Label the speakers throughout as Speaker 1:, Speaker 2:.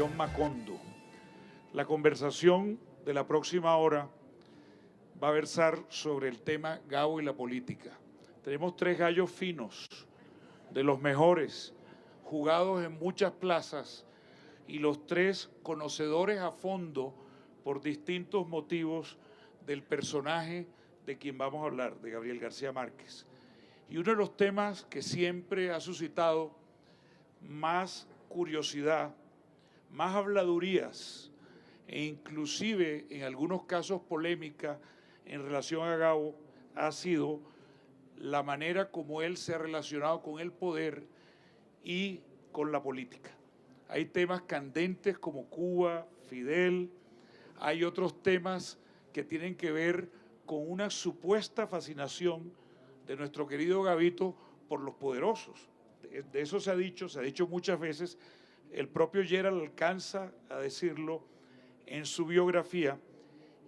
Speaker 1: Fundación Macondo. La conversación de la próxima hora va a versar sobre el tema Gabo y la política. Tenemos 3 gallos finos, de los mejores, jugados en muchas plazas, y los 3 conocedores a fondo por distintos motivos del personaje de quien vamos a hablar, de Gabriel García Márquez. Y uno de los temas que siempre ha suscitado más curiosidad, más habladurías e inclusive en algunos casos polémica en relación a Gabo ha sido la manera como él se ha relacionado con el poder y con la política. Hay temas candentes como Cuba, Fidel, hay otros temas que tienen que ver con una supuesta fascinación de nuestro querido Gabito por los poderosos. De eso se ha dicho muchas veces. El propio Gerald alcanza a decirlo en su biografía.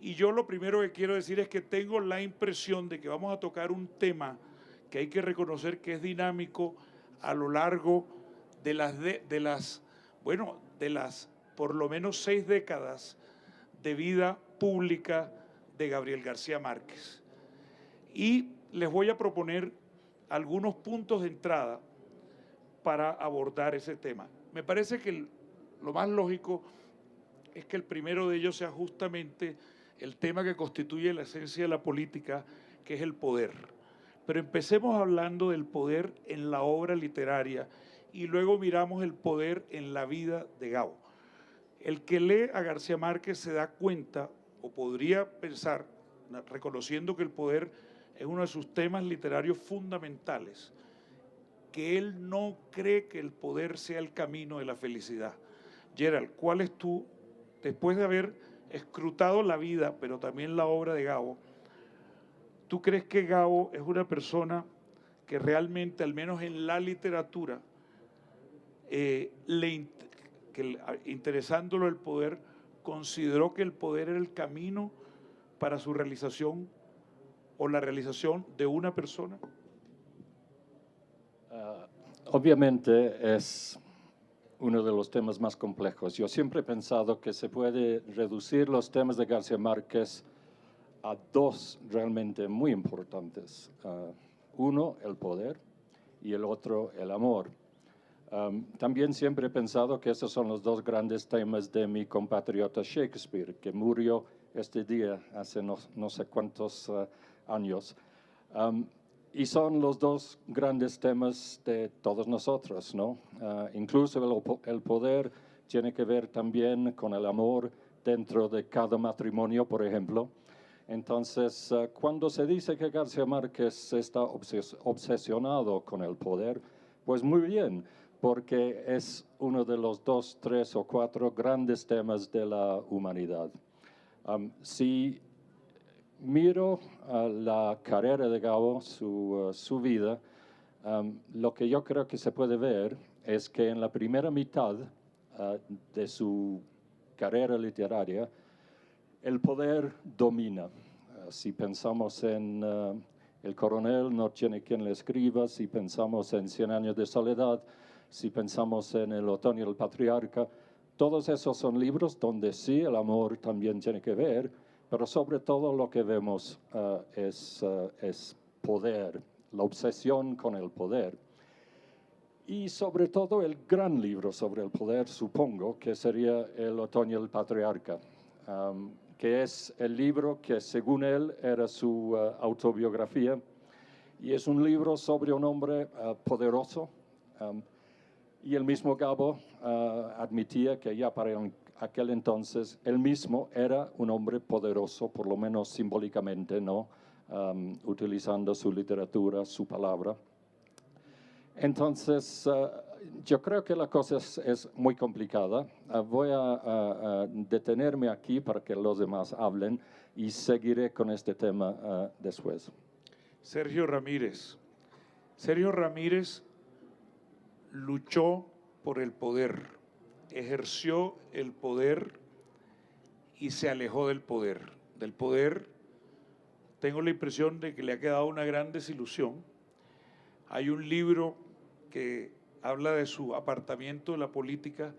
Speaker 1: Y yo lo primero que quiero decir es que tengo la impresión de que vamos a tocar un tema que hay que reconocer que es dinámico a lo largo de las por lo menos 6 décadas de vida pública de Gabriel García Márquez. Y les voy a proponer algunos puntos de entrada para abordar ese tema. Me parece que lo más lógico es que el primero de ellos sea justamente el tema que constituye la esencia de la política, que es el poder. Pero empecemos hablando del poder en la obra literaria y luego miramos el poder en la vida de Gabo. El que lee a García Márquez se da cuenta, o podría pensar, reconociendo que el poder es uno de sus temas literarios fundamentales, que él no cree que el poder sea el camino de la felicidad. Gerald, ¿cuál es tú, después de haber escrutado la vida, pero también la obra de Gabo, tú crees que Gabo es una persona que realmente, al menos en la literatura, interesándolo el poder, consideró que el poder era el camino para su realización o la realización de una persona?
Speaker 2: Obviamente es uno de los temas más complejos. Yo siempre he pensado que se puede reducir los temas de García Márquez a 2 realmente muy importantes. Uno, el poder, y el otro, el amor. También siempre he pensado que esos son los 2 grandes temas de mi compatriota Shakespeare, que murió este día hace no sé cuántos años. Y son los 2 grandes temas de todos nosotros, ¿no? Incluso el poder tiene que ver también con el amor dentro de cada matrimonio, por ejemplo. Entonces, cuando se dice que García Márquez está obsesionado con el poder, pues muy bien, porque es uno de los 2, 3 o 4 grandes temas de la humanidad. Si miro la carrera de Gabo, su vida, lo que yo creo que se puede ver es que en la primera mitad de su carrera literaria, el poder domina. Si pensamos en El coronel no tiene quien le escriba, si pensamos en 100 años de soledad, si pensamos en El otoño del patriarca, todos esos son libros donde sí el amor también tiene que ver, pero sobre todo lo que vemos es poder, la obsesión con el poder. Y sobre todo el gran libro sobre el poder, supongo, que sería El otoño del patriarca, que es el libro que según él era su autobiografía, y es un libro sobre un hombre poderoso, y el mismo Gabo admitía que ya para aquel entonces él mismo era un hombre poderoso, por lo menos simbólicamente, ¿no? Utilizando su literatura, su palabra. Entonces, yo creo que la cosa es muy complicada. Voy a detenerme aquí para que los demás hablen y seguiré con este tema después.
Speaker 1: Sergio Ramírez. Sergio Ramírez luchó por el poder, ejerció el poder y se alejó del poder. Del poder tengo la impresión de que le ha quedado una gran desilusión. Hay un libro que habla de su apartamiento de la política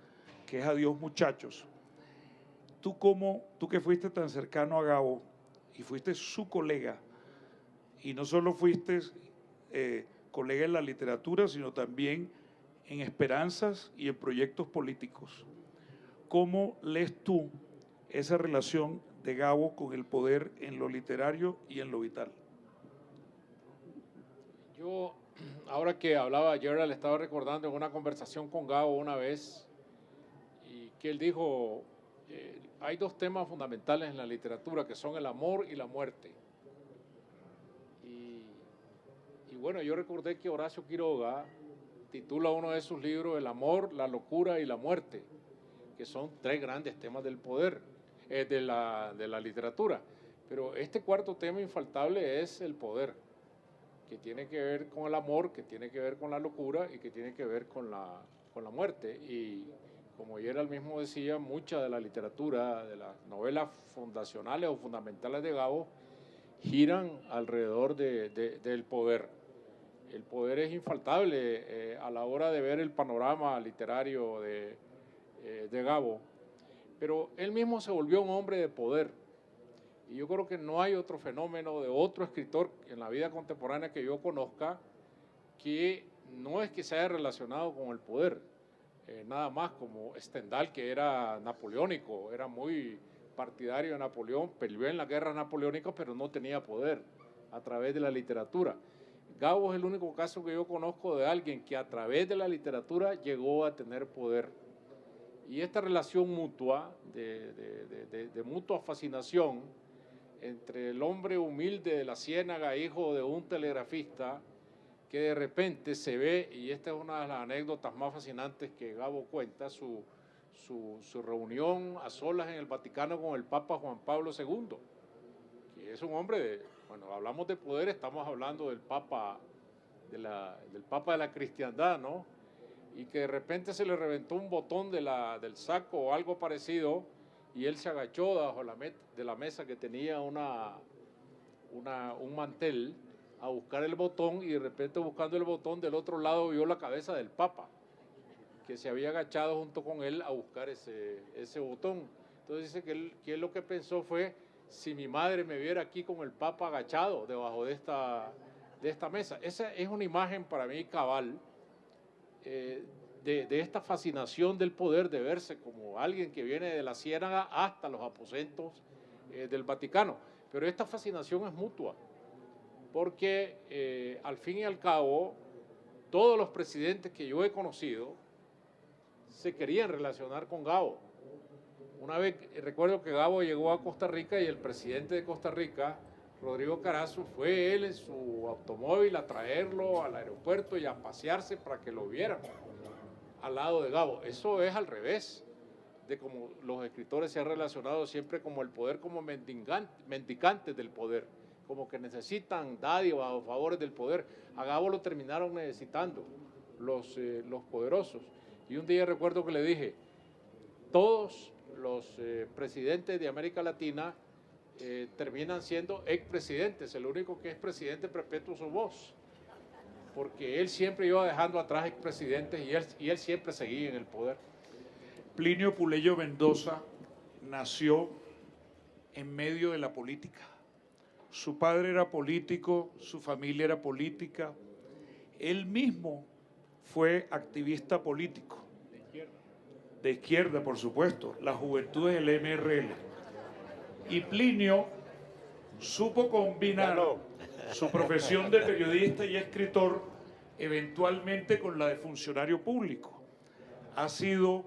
Speaker 1: que es Adiós Muchachos. Tú que fuiste tan cercano a Gabo y fuiste su colega, y no solo fuiste colega en la literatura, sino también en esperanzas y en proyectos políticos, ¿cómo lees tú esa relación de Gabo con el poder en lo literario y en lo vital?
Speaker 3: Yo, ahora que hablaba, Gerald, estaba recordando en una conversación con Gabo una vez, y que él dijo, hay dos temas fundamentales en la literatura, que son el amor y la muerte. Y bueno, yo recordé que Horacio Quiroga titula uno de sus libros El amor, la locura y la muerte, que son tres grandes temas del poder, de la literatura. Pero este cuarto tema infaltable es el poder, que tiene que ver con el amor, que tiene que ver con la locura y que tiene que ver con la muerte. Y como Gerald mismo decía, mucha de la literatura, de las novelas fundacionales o fundamentales de Gabo, giran alrededor del poder. El poder es infaltable a la hora de ver el panorama literario de Gabo, pero él mismo se volvió un hombre de poder. Y yo creo que no hay otro fenómeno de otro escritor en la vida contemporánea que yo conozca que no es que se haya relacionado con el poder, nada más, como Stendhal, que era napoleónico, era muy partidario de Napoleón, peleó en la guerra napoleónica, pero no tenía poder a través de la literatura. Gabo es el único caso que yo conozco de alguien que a través de la literatura llegó a tener poder. Y esta relación mutua, de mutua fascinación entre el hombre humilde de la Ciénaga, hijo de un telegrafista, que de repente se ve, y esta es una de las anécdotas más fascinantes que Gabo cuenta, su reunión a solas en el Vaticano con el Papa Juan Pablo II, que es un hombre bueno, hablamos de poder, estamos hablando del Papa del Papa de la cristiandad, ¿no? Y que de repente se le reventó un botón del saco o algo parecido, y él se agachó bajo de la mesa que tenía un mantel a buscar el botón, y de repente buscando el botón del otro lado vio la cabeza del Papa, que se había agachado junto con él a buscar ese botón. Entonces dice que él lo que pensó fue, si mi madre me viera aquí con el Papa agachado debajo de esta mesa. Esa es una imagen para mí cabal de esta fascinación del poder, de verse como alguien que viene de la Ciénaga hasta los aposentos del Vaticano. Pero esta fascinación es mutua, porque al fin y al cabo, todos los presidentes que yo he conocido se querían relacionar con Gabo. Una vez recuerdo que Gabo llegó a Costa Rica y el presidente de Costa Rica, Rodrigo Carazo, fue él en su automóvil a traerlo al aeropuerto y a pasearse para que lo vieran al lado de Gabo. Eso es al revés de como los escritores se han relacionado siempre como el poder, como mendicantes del poder, como que necesitan dádivas o favores del poder. A Gabo lo terminaron necesitando los poderosos. Y un día recuerdo que le dije, todos los presidentes de América Latina terminan siendo expresidentes. El único que es presidente perpetuo sos vos, porque él siempre iba dejando atrás expresidentes y él siempre seguía en el poder.
Speaker 1: Plinio Puleyo Mendoza nació en medio de la política. Su padre era político, su familia era política. Él mismo fue activista político. De izquierda, por supuesto, la juventud es el MRL. Y Plinio supo combinar su profesión de periodista y escritor eventualmente con la de funcionario público. Ha sido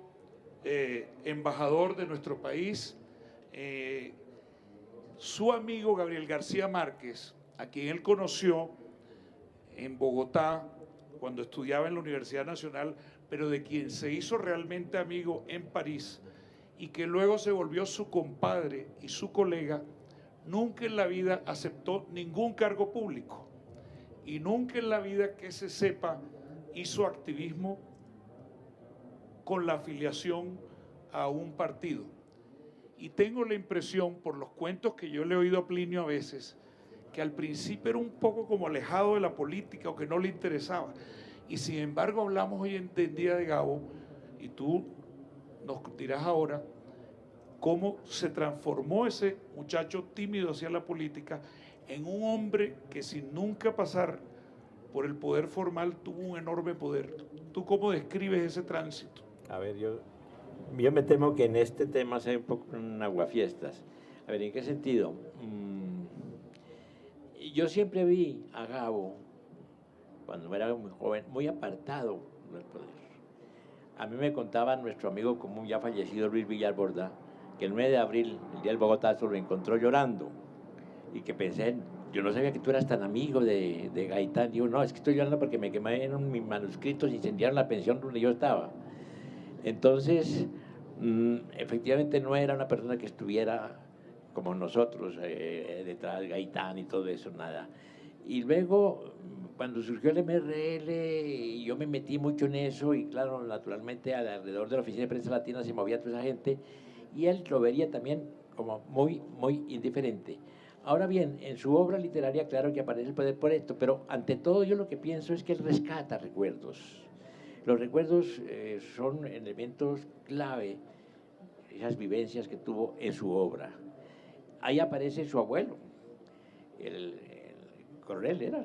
Speaker 1: embajador de nuestro país. Su amigo Gabriel García Márquez, a quien él conoció en Bogotá cuando estudiaba en la Universidad Nacional, pero de quien se hizo realmente amigo en París y que luego se volvió su compadre y su colega, nunca en la vida aceptó ningún cargo público y nunca en la vida que se sepa hizo activismo con la afiliación a un partido. Y tengo la impresión, por los cuentos que yo le he oído a Plinio a veces, que al principio era un poco como alejado de la política o que no le interesaba. Y sin embargo hablamos hoy en día de Gabo, y tú nos dirás ahora cómo se transformó ese muchacho tímido hacia la política en un hombre que sin nunca pasar por el poder formal tuvo un enorme poder. ¿Tú cómo describes ese tránsito?
Speaker 4: A ver, yo me temo que en este tema sea un poco un aguafiestas. A ver, ¿en qué sentido? Yo siempre vi a Gabo, cuando era muy joven, muy apartado del poder. A mí me contaba nuestro amigo común ya fallecido Luis Villar Borda, que el 9 de abril, el día del Bogotazo, lo encontró llorando y que pensé, yo no sabía que tú eras tan amigo de Gaitán. Digo, no, es que estoy llorando porque me quemaron mis manuscritos y incendiaron la pensión donde yo estaba. Entonces, efectivamente no era una persona que estuviera como nosotros, detrás de Gaitán y todo eso, nada. Y luego, cuando surgió el MRL, y yo me metí mucho en eso, y claro, naturalmente alrededor de la Oficina de Prensa Latina se movía toda esa gente, y él lo vería también como muy, muy indiferente. Ahora bien, en su obra literaria, claro que aparece el poder por esto, pero ante todo yo lo que pienso es que él rescata recuerdos. Los recuerdos son elementos clave, esas vivencias que tuvo en su obra. Ahí aparece su abuelo, el coronel era.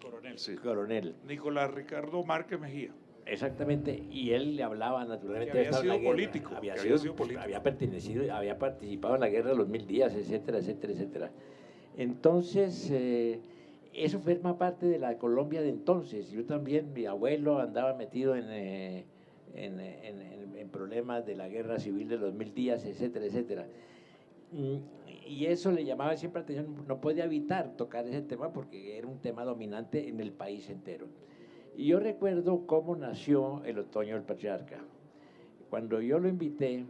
Speaker 1: Coronel, sí.
Speaker 4: Coronel.
Speaker 1: Nicolás Ricardo Márquez Mejía.
Speaker 4: Exactamente, y él le hablaba naturalmente
Speaker 1: que había
Speaker 4: de
Speaker 1: sido
Speaker 4: la guerra.
Speaker 1: político,
Speaker 4: Había pertenecido, había participado en la guerra de los 1000 días, etcétera, etcétera, etcétera. Entonces, eso forma parte de la Colombia de entonces. Yo también, mi abuelo andaba metido en problemas de la guerra civil de los 1000 días, etcétera, etcétera. Y eso le llamaba siempre la atención, no podía evitar tocar ese tema porque era un tema dominante en el país entero. Y yo recuerdo cómo nació el Otoño del Patriarca. Cuando yo lo invité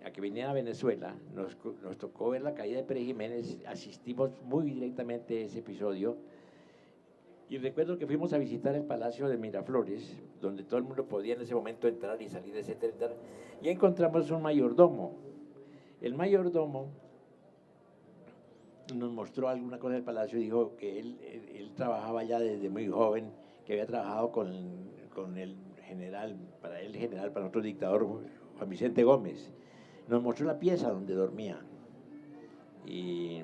Speaker 4: a que viniera a Venezuela, nos tocó ver la caída de Pérez Jiménez, asistimos muy directamente a ese episodio, y recuerdo que fuimos a visitar el Palacio de Miraflores, donde todo el mundo podía en ese momento entrar y salir, etcétera, etcétera, y encontramos un mayordomo. El mayordomo nos mostró alguna cosa del palacio y dijo que él trabajaba ya desde muy joven, que había trabajado con el general, para nosotros dictador, Juan Vicente Gómez. Nos mostró la pieza donde dormía. Y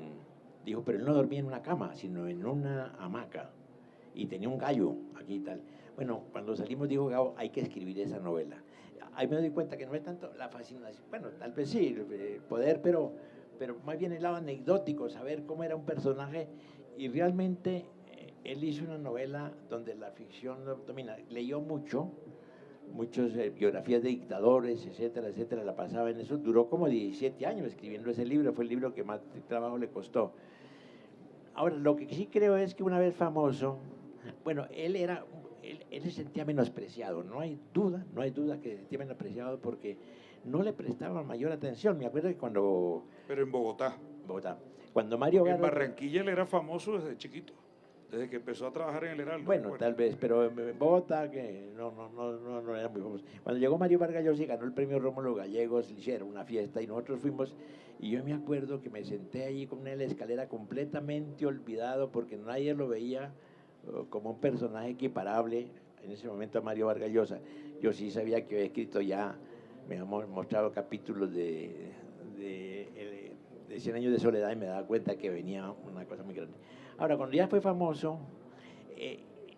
Speaker 4: dijo, pero él no dormía en una cama, sino en una hamaca. Y tenía un gallo aquí y tal. Bueno, cuando salimos dijo, Gabo, hay que escribir esa novela. Ahí me doy cuenta que no es tanto la fascinación, bueno, tal vez sí, el poder, pero más bien el lado anecdótico, saber cómo era un personaje. Y realmente él hizo una novela donde la ficción no domina. Leyó muchas biografías de dictadores, etcétera, etcétera, la pasaba en eso. Duró como 17 años escribiendo ese libro, fue el libro que más trabajo le costó. Ahora, lo que sí creo es que una vez famoso, bueno, él se sentía menospreciado, no hay duda que se sentía menospreciado porque no le prestaba mayor atención. Me acuerdo que cuando...
Speaker 1: Pero en Bogotá.
Speaker 4: Cuando Mario Vargas...
Speaker 1: En Barranquilla él era famoso desde chiquito, desde que empezó a trabajar en el Heraldo.
Speaker 4: Bueno, tal vez, pero en Bogotá que no era muy famoso. Cuando llegó Mario Vargas Llosa y ganó el premio Rómulo Gallegos, le hicieron una fiesta y nosotros fuimos, y yo me acuerdo que me senté allí con una escalera completamente olvidado porque nadie lo veía como un personaje equiparable en ese momento a Mario Vargas Llosa. Yo sí sabía que había escrito ya, me había mostrado capítulos de 100 años de soledad y me daba cuenta que venía una cosa muy grande. Ahora, cuando ya fue famoso,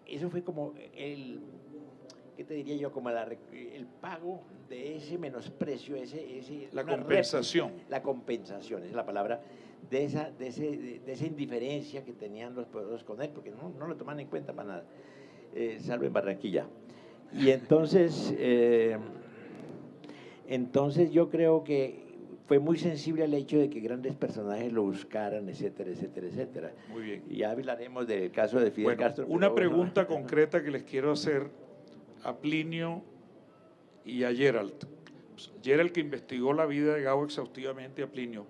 Speaker 4: eso fue como ¿qué te diría yo? Como el pago de ese menosprecio,
Speaker 1: la compensación.
Speaker 4: La compensación, es la palabra, de esa indiferencia que tenían los poderosos con él, porque no lo toman en cuenta para nada, salvo en Barranquilla. Y entonces yo creo que fue muy sensible al hecho de que grandes personajes lo buscaran, etcétera, etcétera, etcétera.
Speaker 1: Muy bien.
Speaker 4: Y ya hablaremos del caso de Fidel Castro.
Speaker 1: Una pregunta concreta que les quiero hacer a Plinio y a Gerald. Gerald, que investigó la vida de Gabo exhaustivamente, a Plinio.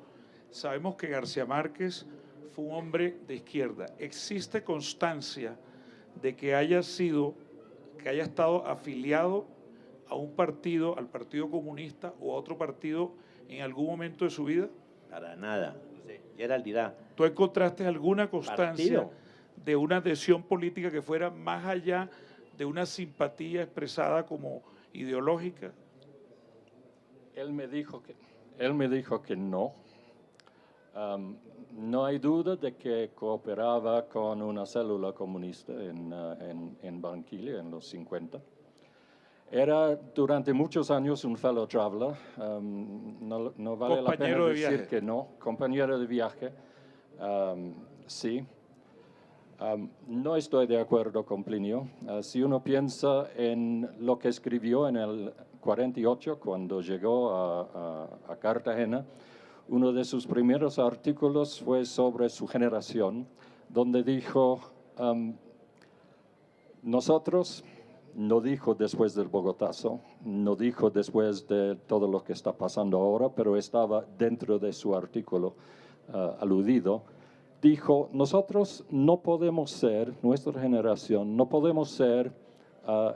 Speaker 1: Sabemos que García Márquez fue un hombre de izquierda. ¿Existe constancia de que haya estado afiliado a un partido, al Partido Comunista o a otro partido en algún momento de su vida?
Speaker 4: Para nada. Gerald dirá.
Speaker 1: ¿Tú encontraste alguna constancia de una adhesión política que fuera más allá de una simpatía expresada como ideológica?
Speaker 2: Él me dijo que no. No hay duda de que cooperaba con una célula comunista en Barranquilla en los 50. Era durante muchos años un fellow traveler. No vale la pena
Speaker 1: Compañero de
Speaker 2: decir
Speaker 1: viaje.
Speaker 2: que no. Compañero de viaje, sí. No estoy de acuerdo con Plinio. Si uno piensa en lo que escribió en el 48, cuando llegó a Cartagena, uno de sus primeros artículos fue sobre su generación, donde dijo, nosotros, no dijo después del Bogotazo, no dijo después de todo lo que está pasando ahora, pero estaba dentro de su artículo aludido, dijo, nosotros no podemos ser, nuestra generación, no podemos ser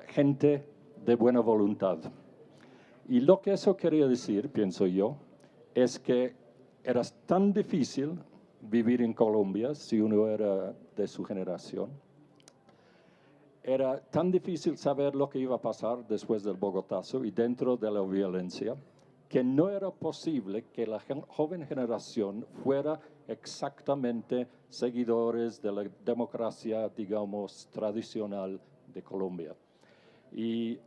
Speaker 2: gente de buena voluntad. Y lo que eso quería decir, pienso yo, es que era tan difícil vivir en Colombia si uno era de su generación. Era tan difícil saber lo que iba a pasar después del Bogotazo y dentro de la violencia, que no era posible que la joven generación fuera exactamente seguidores de la democracia, digamos, tradicional de Colombia. Y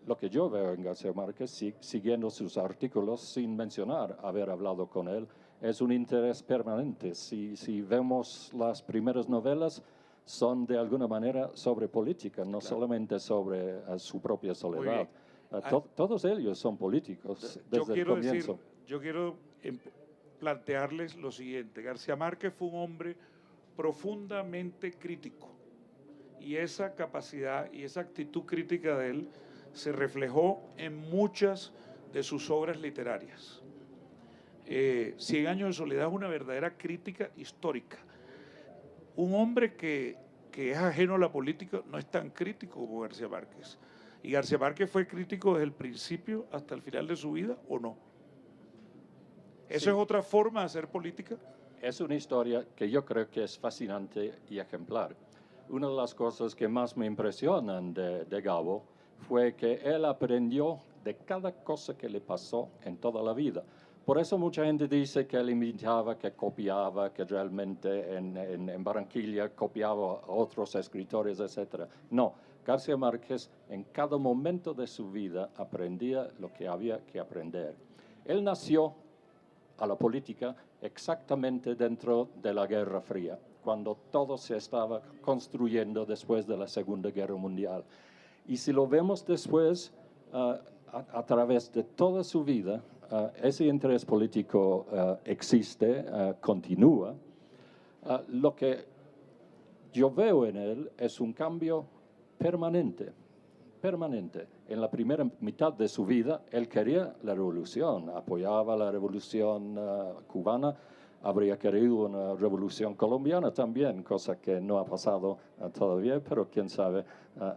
Speaker 2: lo que yo veo en García Márquez, siguiendo sus artículos, sin mencionar haber hablado con él, es un interés permanente. Si vemos las primeras novelas, son de alguna manera sobre política, no solamente sobre su propia soledad. Todos ellos son políticos desde el comienzo.
Speaker 1: Yo quiero plantearles lo siguiente. García Márquez fue un hombre profundamente crítico y esa capacidad y esa actitud crítica de él se reflejó en muchas de sus obras literarias. 100 años de soledad es una verdadera crítica histórica. Un hombre que es ajeno a la política no es tan crítico como García Márquez. ¿Y García Márquez fue crítico desde el principio hasta el final de su vida o no? ¿Eso
Speaker 2: Sí.
Speaker 1: es otra forma de hacer política?
Speaker 2: Es una historia que yo creo que es fascinante y ejemplar. Una de las cosas que más me impresionan de Gabo fue que él aprendió de cada cosa que le pasó en toda la vida. Por eso mucha gente dice que él imitaba, que copiaba, que realmente en Barranquilla copiaba a otros escritores, etc. No, García Márquez en cada momento de su vida aprendía lo que había que aprender. Él nació a la política exactamente dentro de la Guerra Fría, cuando todo se estaba construyendo después de la Segunda Guerra Mundial. Y si lo vemos después, a través de toda su vida, ese interés político existe, continúa. Lo que yo veo en él es un cambio permanente. En la primera mitad de su vida, él quería la revolución, apoyaba la revolución cubana, habría querido una revolución colombiana también, cosa que no ha pasado todavía, pero quién sabe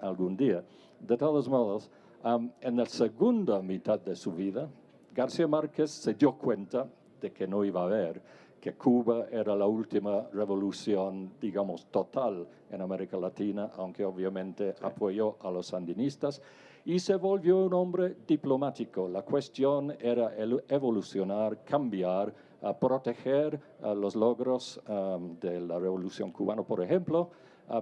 Speaker 2: algún día. De todos modos, en la segunda mitad de su vida, García Márquez se dio cuenta de que no iba a haber, que Cuba era la última revolución, digamos, total en América Latina, aunque obviamente apoyó a los sandinistas, y se volvió un hombre diplomático. La cuestión era evolucionar, cambiar, proteger los logros de la revolución cubana, por ejemplo,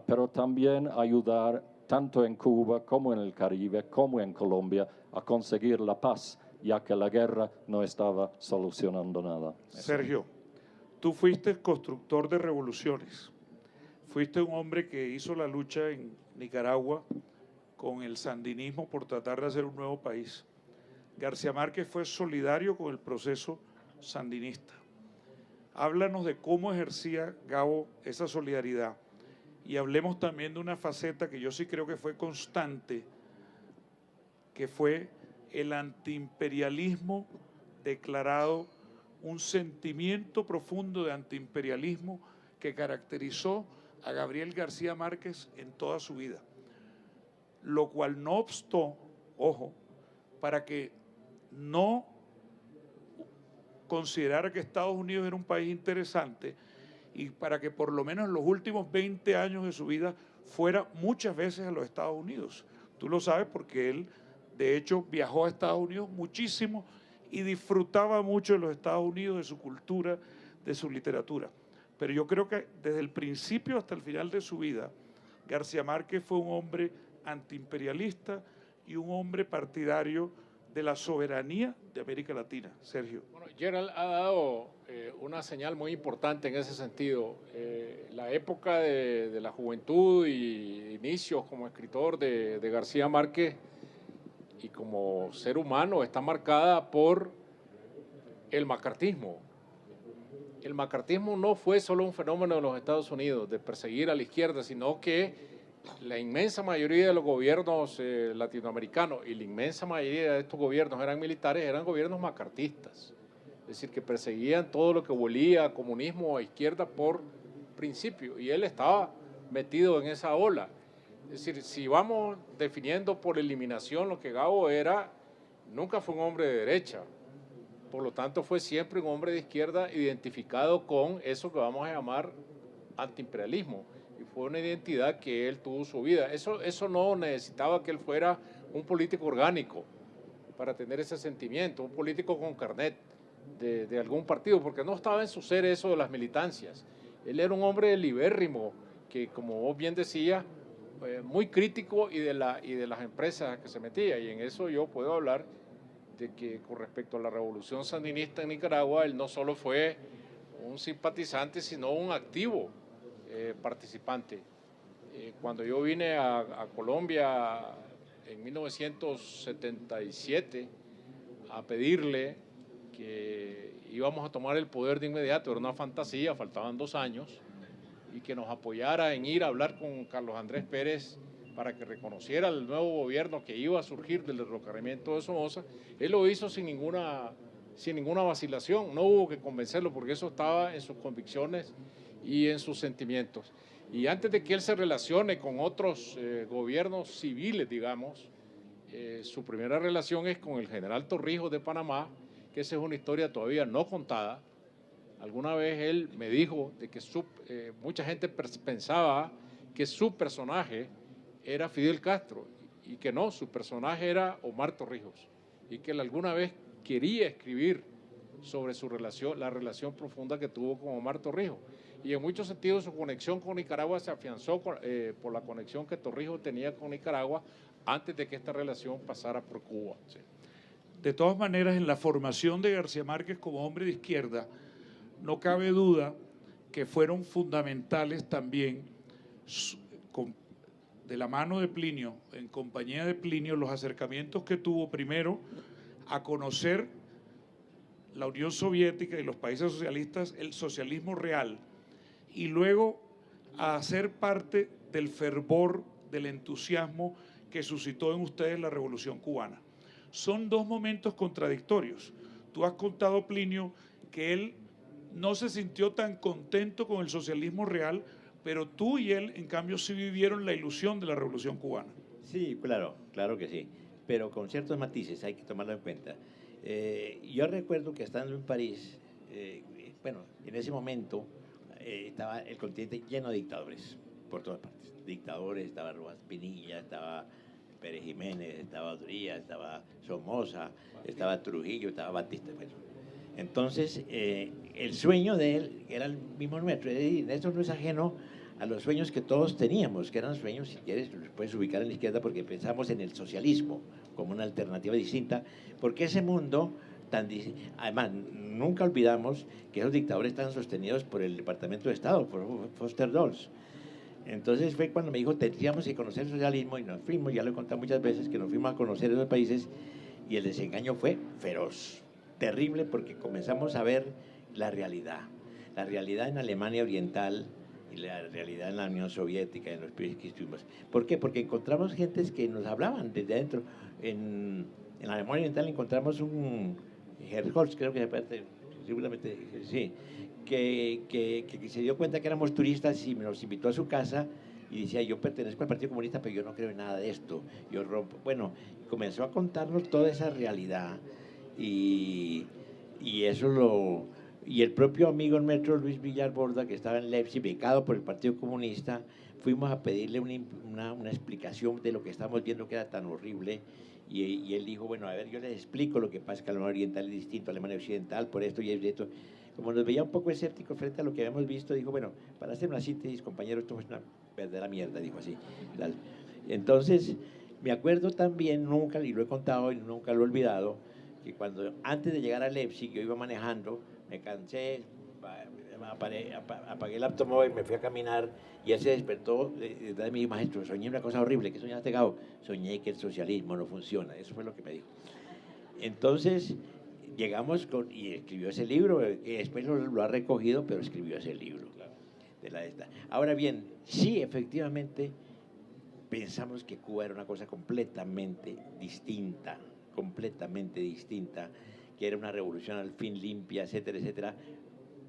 Speaker 2: pero también ayudar tanto en Cuba como en el Caribe, como en Colombia, a conseguir la paz, ya que la guerra no estaba solucionando nada.
Speaker 1: Sergio, tú fuiste constructor de revoluciones, fuiste un hombre que hizo la lucha en Nicaragua con el sandinismo por tratar de hacer un nuevo país. García Márquez fue solidario con el proceso sandinista. Háblanos de cómo ejercía Gabo esa solidaridad y hablemos también de una faceta que yo sí creo que fue constante, que fue el antiimperialismo declarado, un sentimiento profundo de antiimperialismo que caracterizó a Gabriel García Márquez en toda su vida, lo cual no obstó, ojo, para que no considerara que Estados Unidos era un país interesante y para que por lo menos en los últimos 20 años de su vida fuera muchas veces a los Estados Unidos. Tú lo sabes porque él De hecho, viajó a Estados Unidos muchísimo y disfrutaba mucho de los Estados Unidos, de su cultura, de su literatura. Pero yo creo que desde el principio hasta el final de su vida, García Márquez fue un hombre antiimperialista y un hombre partidario de la soberanía de América Latina. Sergio.
Speaker 3: Bueno, Gerald ha dado una señal muy importante en ese sentido. La época de la juventud y inicios como escritor de García Márquez y como ser humano está marcada por el macartismo. El macartismo no fue solo un fenómeno de los Estados Unidos, de perseguir a la izquierda, sino que la inmensa mayoría de los gobiernos latinoamericanos y la inmensa mayoría de estos gobiernos eran militares, eran gobiernos macartistas. Es decir, que perseguían todo lo que volía a comunismo o a izquierda por principio. Y él estaba metido en esa ola. Es decir, si vamos definiendo por eliminación lo que Gabo era, nunca fue un hombre de derecha. Por lo tanto, fue siempre un hombre de izquierda identificado con eso que vamos a llamar antiimperialismo. Y fue una identidad que él tuvo su vida. Eso no necesitaba que él fuera un político orgánico para tener ese sentimiento, un político con carnet de algún partido, porque no estaba en su ser eso de las militancias. Él era un hombre libérrimo, que como vos bien decías, muy crítico y de las empresas que se metía. Y en eso yo puedo hablar de que con respecto a la revolución sandinista en Nicaragua, él no solo fue un simpatizante, sino un activo participante. Cuando yo vine a Colombia en 1977 a pedirle que íbamos a tomar el poder de inmediato, era una fantasía, faltaban 2 años, y que nos apoyara en ir a hablar con Carlos Andrés Pérez para que reconociera el nuevo gobierno que iba a surgir del derrocamiento de Somoza. Él lo hizo sin ninguna vacilación, no hubo que convencerlo porque eso estaba en sus convicciones y en sus sentimientos. Y antes de que él se relacione con otros gobiernos civiles, digamos, su primera relación es con el general Torrijos de Panamá, que esa es una historia todavía no contada. Alguna vez él me dijo de que mucha gente pensaba que su personaje era Fidel Castro y que no, su personaje era Omar Torrijos y que él alguna vez quería escribir sobre su relación, la relación profunda que tuvo con Omar Torrijos. Y en muchos sentidos su conexión con Nicaragua se afianzó por la conexión que Torrijos tenía con Nicaragua antes de que esta relación pasara por Cuba.
Speaker 1: Sí. De todas maneras, en la formación de García Márquez como hombre de izquierda, no cabe duda que fueron fundamentales también, de la mano de Plinio, en compañía de Plinio, los acercamientos que tuvo primero a conocer la Unión Soviética y los países socialistas, el socialismo real, y luego a ser parte del fervor, del entusiasmo que suscitó en ustedes la Revolución Cubana. Son 2 momentos contradictorios. Tú has contado, Plinio, que él no se sintió tan contento con el socialismo real, pero tú y él, en cambio, sí vivieron la ilusión de la Revolución Cubana.
Speaker 4: Sí, claro que sí, pero con ciertos matices, hay que tomarlo en cuenta. Yo recuerdo que estando en París, bueno, en ese momento estaba el continente lleno de dictadores, por todas partes. Dictadores, estaba Rojas Pinilla, estaba Pérez Jiménez, estaba Odría, estaba Somoza, estaba Trujillo, estaba Batista. Bueno, entonces, el sueño de él era el mismo nuestro. Esto no es ajeno a los sueños que todos teníamos, que eran sueños, si quieres, los puedes ubicar en la izquierda, porque pensamos en el socialismo como una alternativa distinta, porque ese mundo, además, nunca olvidamos que esos dictadores estaban sostenidos por el Departamento de Estado, por Foster Dulles. Entonces fue cuando me dijo, tendríamos que conocer el socialismo, y nos fuimos, ya lo he contado muchas veces, que nos fuimos a conocer esos países, y el desengaño fue feroz, terrible, porque comenzamos a ver la realidad en Alemania Oriental y la realidad en la Unión Soviética, en los países que estuvimos. ¿Por qué? Porque encontramos gentes que nos hablaban desde adentro. En la Alemania Oriental encontramos un Herholz, creo que seguramente sí, que se dio cuenta que éramos turistas y nos invitó a su casa y decía, yo pertenezco al Partido Comunista, pero yo no creo en nada de esto. Yo rompo. Bueno, comenzó a contarnos toda esa realidad y el propio amigo nuestro, Luis Villar Borda, que estaba en Leipzig, becado por el Partido Comunista, fuimos a pedirle una explicación de lo que estábamos viendo que era tan horrible, y él dijo, bueno, a ver, yo les explico lo que pasa, que Alemania Oriental es distinto a Alemania Occidental, por esto y esto. Como nos veía un poco escéptico frente a lo que habíamos visto, dijo, bueno, para hacer una síntesis, compañero, esto es una verdadera mierda, dijo así. Entonces, me acuerdo también, nunca, y lo he contado y nunca lo he olvidado, que cuando antes de llegar a Leipzig, yo iba manejando, me cansé, apagué el automóvil, me fui a caminar y él se despertó detrás de mí, maestro, soñé una cosa horrible. ¿Qué soñaste, Gabo? Soñé que el socialismo no funciona. Eso fue lo que me dijo. Entonces, llegamos y escribió ese libro, que después lo ha recogido, pero escribió ese libro. Ahora bien, sí, efectivamente, pensamos que Cuba era una cosa completamente distinta, que era una revolución al fin limpia, etcétera, etcétera.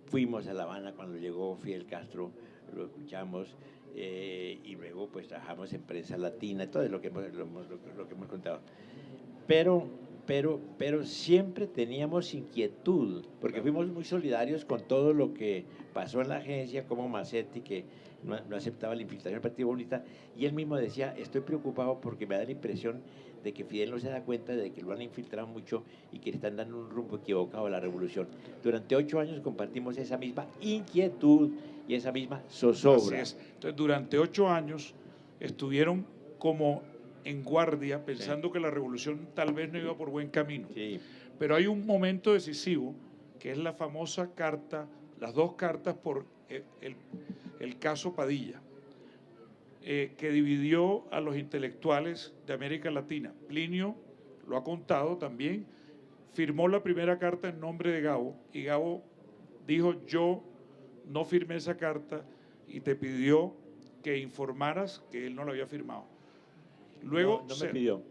Speaker 4: Fuimos a La Habana cuando llegó Fidel Castro, lo escuchamos, y luego pues trabajamos en prensa latina, todo lo que hemos contado. Pero siempre teníamos inquietud, porque fuimos muy solidarios con todo lo que pasó en la agencia, como Massetti, que no aceptaba la infiltración del Partido Comunista, y él mismo decía, estoy preocupado porque me da la impresión de que Fidel no se da cuenta de que lo han infiltrado mucho y que le están dando un rumbo equivocado a la revolución. Durante 8 años compartimos esa misma inquietud y esa misma zozobra.
Speaker 1: Así es. Entonces, durante 8 años estuvieron como en guardia, pensando que la revolución tal vez no iba por buen camino.
Speaker 4: Sí.
Speaker 1: Pero hay un momento decisivo, que es la famosa carta, las 2 cartas por el caso Padilla, que dividió a los intelectuales de América Latina. Plinio lo ha contado también, firmó la primera carta en nombre de Gabo, y Gabo dijo, yo no firmé esa carta, y te pidió que informaras que él no la había firmado. Luego
Speaker 4: no me pidió.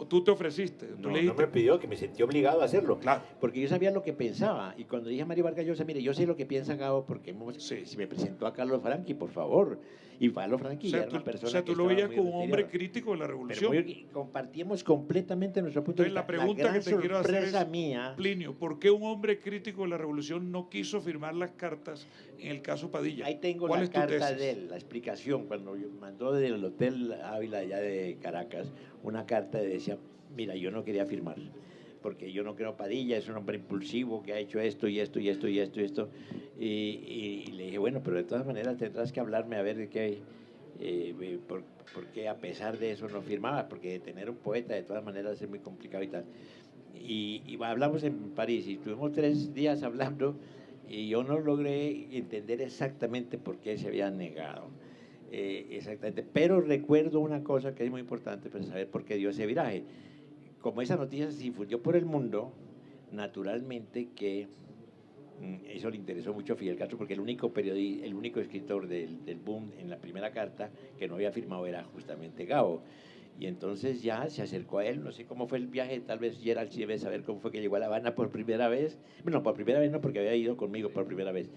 Speaker 1: Tú te ofreciste. Tú le dijiste,
Speaker 4: no me pidió, que me sentí obligado a hacerlo.
Speaker 1: Claro.
Speaker 4: Porque yo sabía lo que pensaba. Y cuando dije a Mario Vargas Llosa, mire, yo sé lo que piensa Gabo, porque
Speaker 1: Sí.
Speaker 4: si me presentó a Carlos Franchi, por favor. Y Carlos Franchi era una persona
Speaker 1: tú lo veías como un hombre crítico de la revolución.
Speaker 4: Compartíamos completamente nuestro punto de
Speaker 1: Entonces,
Speaker 4: vista.
Speaker 1: la pregunta que te quiero hacer es,
Speaker 4: mía,
Speaker 1: Plinio, ¿por qué un hombre crítico de la revolución no quiso firmar las cartas en el caso Padilla?
Speaker 4: ahí tengo
Speaker 1: ¿Cuál
Speaker 4: la
Speaker 1: es tu
Speaker 4: carta
Speaker 1: tesis?
Speaker 4: de él, la explicación, cuando mandó del Hotel Ávila allá de Caracas, una carta que decía, mira, yo no quería firmar, porque yo no creo Padilla, es un hombre impulsivo que ha hecho esto y esto y esto y esto y esto. Y le dije, bueno, pero de todas maneras tendrás que hablarme a ver de qué, por qué a pesar de eso no firmaba, porque tener un poeta de todas maneras es muy complicado y tal. Y hablamos en París y estuvimos 3 días hablando y yo no logré entender exactamente por qué se había negado. Exactamente, pero recuerdo una cosa que es muy importante para saber por qué dio ese viraje. Como esa noticia se difundió por el mundo, naturalmente que eso le interesó mucho a Fidel Castro, porque el único escritor del boom en la primera carta que no había firmado era justamente Gabo. Y entonces ya se acercó a él, no sé cómo fue el viaje, tal vez Gerald sí debe saber cómo fue que llegó a La Habana por primera vez. Bueno, por primera vez no, porque había ido conmigo por primera vez.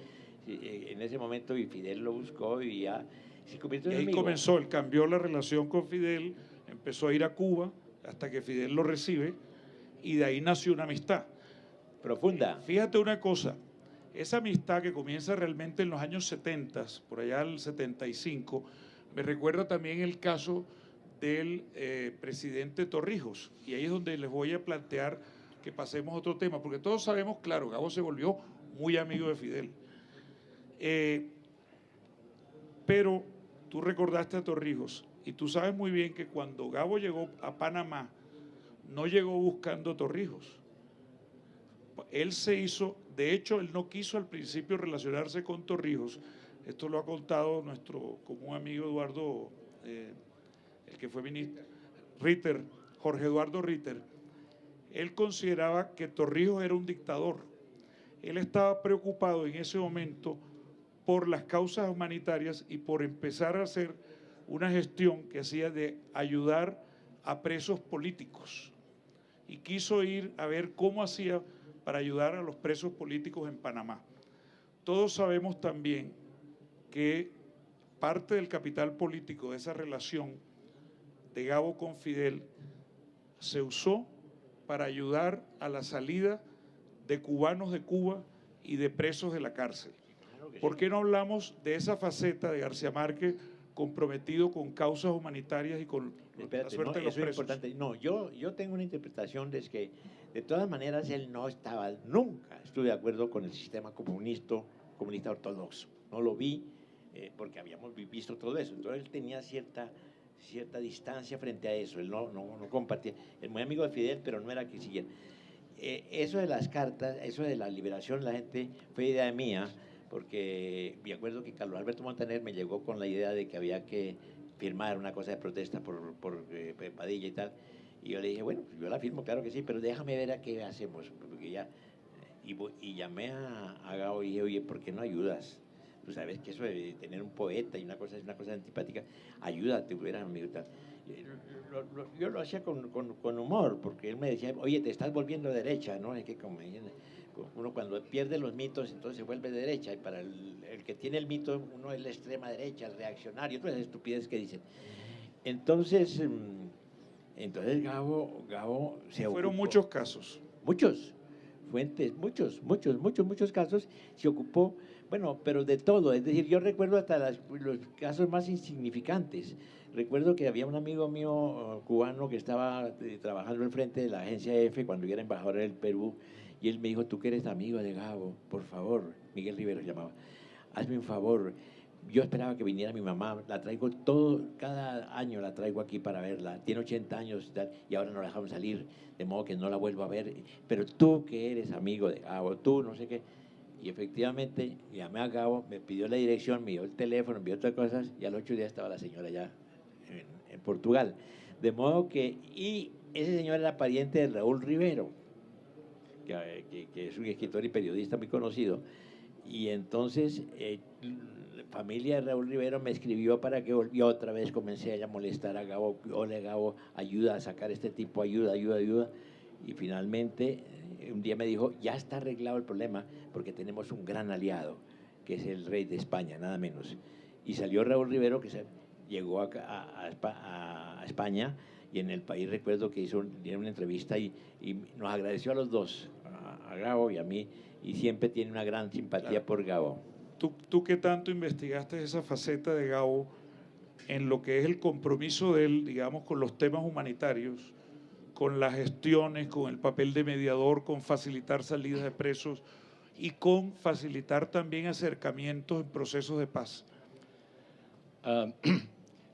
Speaker 4: En ese momento y Fidel lo buscó y ya se convirtió en
Speaker 1: ahí
Speaker 4: amigo.
Speaker 1: comenzó, él cambió la relación con Fidel, empezó a ir a Cuba hasta que Fidel lo recibe, y de ahí nació una amistad
Speaker 4: profunda.
Speaker 1: Fíjate una cosa, esa amistad que comienza realmente en los años 70, por allá el 75, me recuerda también el caso del presidente Torrijos, y ahí es donde les voy a plantear que pasemos a otro tema, porque todos sabemos, claro, Gabo se volvió muy amigo de Fidel, pero tú recordaste a Torrijos, y tú sabes muy bien que cuando Gabo llegó a Panamá, no llegó buscando a Torrijos. Él se hizo, de hecho, él no quiso al principio relacionarse con Torrijos. Esto lo ha contado nuestro común amigo Eduardo, el que fue ministro, Ritter, Jorge Eduardo Ritter. Él consideraba que Torrijos era un dictador. Él estaba preocupado en ese momento por las causas humanitarias y por empezar a hacer una gestión que hacía de ayudar a presos políticos. Y quiso ir a ver cómo hacía para ayudar a los presos políticos en Panamá. Todos sabemos también que parte del capital político de esa relación de Gabo con Fidel se usó para ayudar a la salida de cubanos de Cuba y de presos de la cárcel. ¿Por qué no hablamos de esa faceta de García Márquez comprometido con causas humanitarias y con la
Speaker 4: Espérate,
Speaker 1: suerte
Speaker 4: no,
Speaker 1: de los
Speaker 4: eso es
Speaker 1: presos.
Speaker 4: importante. No, yo tengo una interpretación de que, de todas maneras, él no estaba, nunca estuve de acuerdo con el sistema comunista ortodoxo. No lo vi porque habíamos visto todo eso. Entonces él tenía cierta distancia frente a eso. Él no compartía. Es muy amigo de Fidel, pero no era que siguiera. Eso de las cartas, eso de la liberación de la gente fue idea mía, porque me acuerdo que Carlos Alberto Montaner me llegó con la idea de que había que firmar una cosa de protesta por Padilla y tal, y yo le dije, bueno, yo la firmo, claro que sí, pero déjame ver a qué hacemos, porque ya, y llamé a Gao y dije, oye, ¿por qué no ayudas? Tú sabes que eso de tener un poeta y una cosa es una cosa antipática, ayúdate, hubieras amigo y tal. Yo lo hacía con humor, porque él me decía, oye, te estás volviendo derecha, ¿no? Es que como uno cuando pierde los mitos, entonces se vuelve derecha, y para el que tiene el mito, uno es la extrema derecha, el reaccionario, todas esas estupideces que dicen. Entonces Gabo se
Speaker 1: Fueron
Speaker 4: ocupó.
Speaker 1: muchos casos.
Speaker 4: Muchos, fuentes, muchos casos se ocupó, bueno, pero de todo, es decir, yo recuerdo hasta los casos más insignificantes. Recuerdo que había un amigo mío cubano que estaba trabajando al frente de la agencia EFE cuando yo era embajador del Perú, y él me dijo, tú que eres amigo de Gabo, por favor, Miguel Rivero se llamaba, hazme un favor. Yo esperaba que viniera mi mamá, la traigo cada año la traigo aquí para verla, tiene 80 años y tal, y ahora no la dejaron salir, de modo que no la vuelvo a ver, pero tú que eres amigo de Gabo, tú no sé qué. Y efectivamente llamé a Gabo, me pidió la dirección, me dio el teléfono, me dio otras cosas, y al 8 días estaba la señora ya en Portugal. De modo que, y ese señor era pariente de Raúl Rivero, que es un escritor y periodista muy conocido, y entonces la familia de Raúl Rivero me escribió para que volviera otra vez, comencé a molestar a Gabo, hola Gabo, ayuda a sacar a este tipo, ayuda, y finalmente un día me dijo, ya está arreglado el problema porque tenemos un gran aliado, que es el rey de España, nada menos. Y salió Raúl Rivero, que llegó a España, y en el país recuerdo que hizo una entrevista y nos agradeció a los dos, a Gabo y a mí, y siempre tiene una gran simpatía por Gabo.
Speaker 1: ¿Tú qué tanto investigaste esa faceta de Gabo en lo que es el compromiso de él, digamos, con los temas humanitarios, con las gestiones, con el papel de mediador, con facilitar salidas de presos y con facilitar también acercamientos en procesos de paz?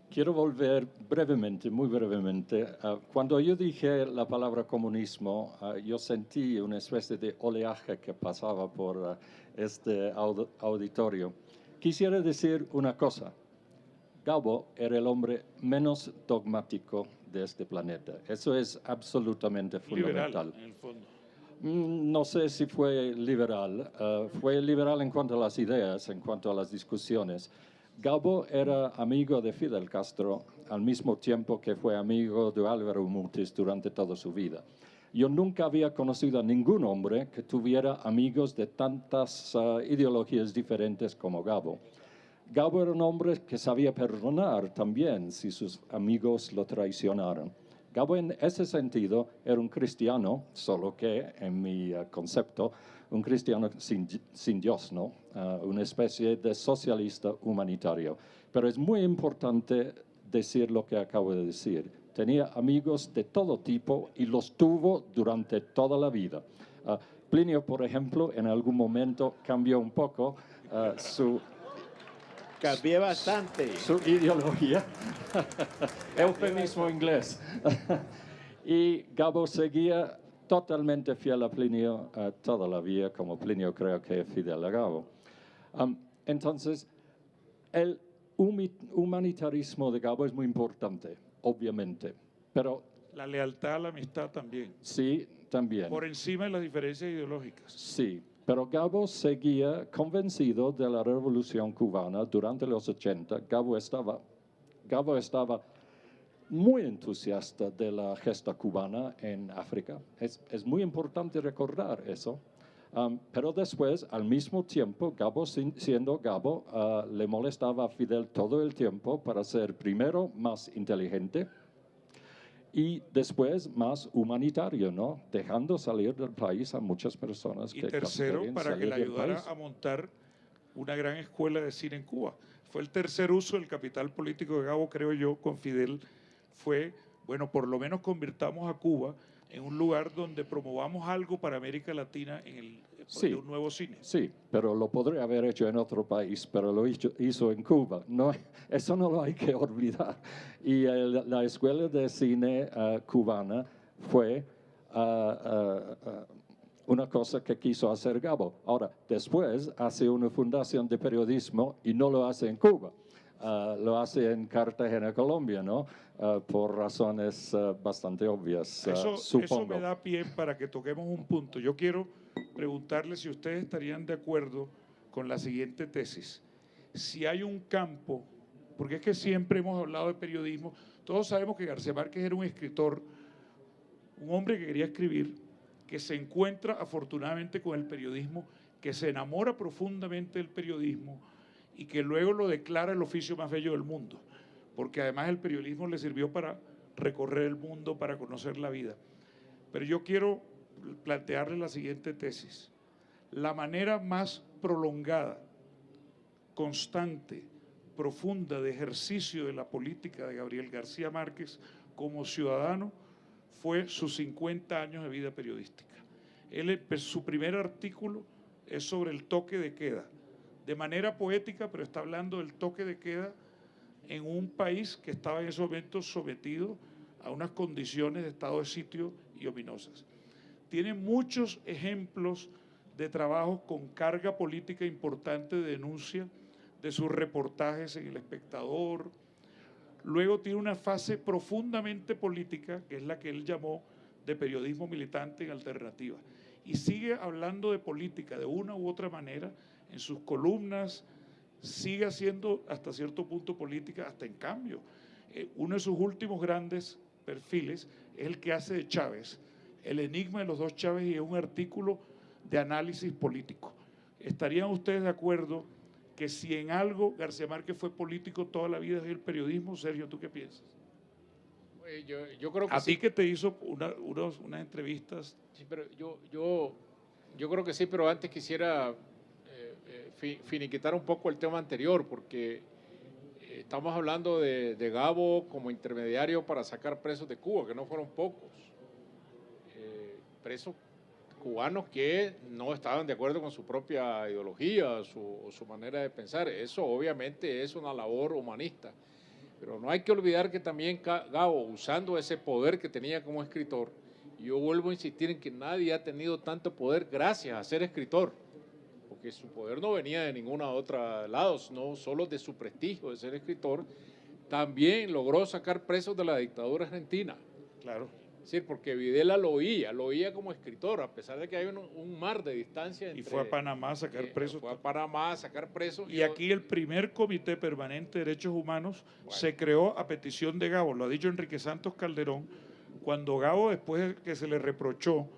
Speaker 2: Quiero volver brevemente, muy brevemente. Cuando yo dije la palabra comunismo, yo sentí una especie de oleaje que pasaba por este auditorio. Quisiera decir una cosa. Gabo era el hombre menos dogmático de este planeta. Eso es absolutamente fundamental.
Speaker 1: Liberal, en el fondo.
Speaker 2: No sé si fue liberal. Fue liberal en cuanto a las ideas, en cuanto a las discusiones. Gabo era amigo de Fidel Castro al mismo tiempo que fue amigo de Álvaro Mutis durante toda su vida. Yo nunca había conocido a ningún hombre que tuviera amigos de tantas ideologías diferentes como Gabo. Gabo era un hombre que sabía perdonar también si sus amigos lo traicionaron. Gabo en ese sentido era un cristiano, solo que en mi concepto, un cristiano sin Dios, ¿no? Una especie de socialista humanitario. Pero es muy importante decir lo que acabo de decir. Tenía amigos de todo tipo y los tuvo durante toda la vida. Plinio, por ejemplo, en algún momento cambió un poco su...
Speaker 4: Cambié bastante.
Speaker 2: Su ideología. Eufemismo inglés. Y Gabo seguía totalmente fiel a Plinio toda la vida, como Plinio creo que es fidel a Gabo. Entonces, el humanitarismo de Gabo es muy importante, obviamente, pero...
Speaker 1: La lealtad, la amistad también.
Speaker 2: Sí, también.
Speaker 1: Por encima de las diferencias ideológicas.
Speaker 2: Sí, pero Gabo seguía convencido de la revolución cubana durante los 80. Gabo estaba muy entusiasta de la gesta cubana en África. Es muy importante recordar eso. Pero después, al mismo tiempo, Gabo, siendo Gabo, le molestaba a Fidel todo el tiempo para ser primero más inteligente y después más humanitario, ¿no? Dejando salir del país a muchas personas
Speaker 1: Y
Speaker 2: que
Speaker 1: tercero,
Speaker 2: querían
Speaker 1: para que
Speaker 2: salir
Speaker 1: le
Speaker 2: del
Speaker 1: ayudara
Speaker 2: país.
Speaker 1: a montar una gran escuela de cine en Cuba. Fue el tercer uso del capital político de Gabo, creo yo, con Fidel, fue, bueno, por lo menos convirtamos a Cuba en un lugar donde promovamos algo para América Latina de un nuevo cine.
Speaker 2: Sí, pero lo podría haber hecho en otro país, pero lo hizo en Cuba. No, eso no lo hay que olvidar. Y la escuela de cine cubana fue una cosa que quiso hacer Gabo. Ahora, después hace una fundación de periodismo y no lo hace en Cuba. Lo hace en Cartagena, Colombia, ¿no? Por razones bastante obvias, supongo.
Speaker 1: Eso me da pie para que toquemos un punto. Yo quiero preguntarle si ustedes estarían de acuerdo con la siguiente tesis. Si hay un campo, porque es que siempre hemos hablado de periodismo, todos sabemos que García Márquez era un escritor, un hombre que quería escribir, que se encuentra afortunadamente con el periodismo, que se enamora profundamente del periodismo y que luego lo declara el oficio más bello del mundo, porque además el periodismo le sirvió para recorrer el mundo, para conocer la vida. Pero yo quiero plantearle la siguiente tesis. La manera más prolongada, constante, profunda de ejercicio de la política de Gabriel García Márquez como ciudadano fue sus 50 años de vida periodística. Su primer artículo es sobre el toque de queda, de manera poética, pero está hablando del toque de queda en un país que estaba en ese momento sometido a unas condiciones de estado de sitio y ominosas. Tiene muchos ejemplos de trabajos con carga política importante de denuncia, de sus reportajes en El Espectador. Luego tiene una fase profundamente política, que es la que él llamó de periodismo militante en alternativa. Y sigue hablando de política de una u otra manera en sus columnas, sigue haciendo hasta cierto punto política, hasta en cambio. Uno de sus últimos grandes perfiles es el que hace de Chávez, el enigma de los dos Chávez, y es un artículo de análisis político. ¿Estarían ustedes de acuerdo que si en algo García Márquez fue político toda la vida es el periodismo? Sergio, ¿tú qué piensas?
Speaker 3: Yo creo que
Speaker 1: a
Speaker 3: sí.
Speaker 1: ti que te hizo unas entrevistas.
Speaker 3: Sí, pero yo creo que sí, pero antes quisiera finiquitar un poco el tema anterior, porque estamos hablando de Gabo como intermediario para sacar presos de Cuba, que no fueron pocos. Presos cubanos que no estaban de acuerdo con su propia ideología o su manera de pensar. Eso obviamente es una labor humanista. Pero no hay que olvidar que también Gabo, usando ese poder que tenía como escritor, y yo vuelvo a insistir en que nadie ha tenido tanto poder gracias a ser escritor, porque su poder no venía de ninguna otra lado, no solo de su prestigio de ser escritor, también logró sacar presos de la dictadura argentina.
Speaker 1: Claro.
Speaker 3: Es decir, porque Videla lo oía como escritor, a pesar de que hay un mar de distancia entre...
Speaker 1: Y fue a Panamá a sacar presos.
Speaker 3: Fue a Panamá a sacar presos.
Speaker 1: Y aquí el primer Comité Permanente de Derechos Humanos se creó a petición de Gabo, lo ha dicho Enrique Santos Calderón, cuando Gabo, después de que se le reprochó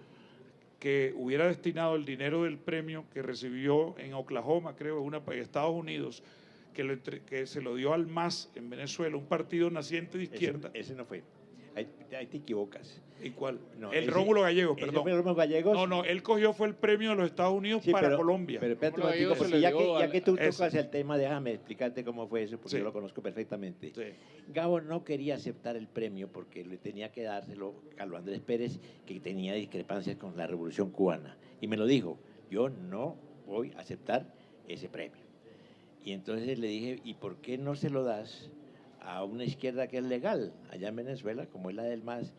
Speaker 1: que hubiera destinado el dinero del premio que recibió en Oklahoma, creo, en Estados Unidos, que se lo dio al MAS en Venezuela, un partido naciente de izquierda.
Speaker 5: Ese no fue. Ahí te equivocas.
Speaker 1: ¿Y cuál?
Speaker 5: No,
Speaker 1: Rómulo Gallegos, perdón.
Speaker 5: Rómulo Gallegos.
Speaker 1: No, él cogió fue el premio de los Estados Unidos para Colombia.
Speaker 5: Pero espérate un momentico, porque ya que tú tocas el tema, déjame explicarte cómo fue eso, porque yo lo conozco perfectamente.
Speaker 1: Sí.
Speaker 5: Gabo no quería aceptar el premio porque le tenía que dárselo a Carlos Andrés Pérez, que tenía discrepancias con la Revolución Cubana. Y me lo dijo, yo no voy a aceptar ese premio. Y entonces le dije, ¿y por qué no se lo das a una izquierda que es legal allá en Venezuela, como es la del MAS?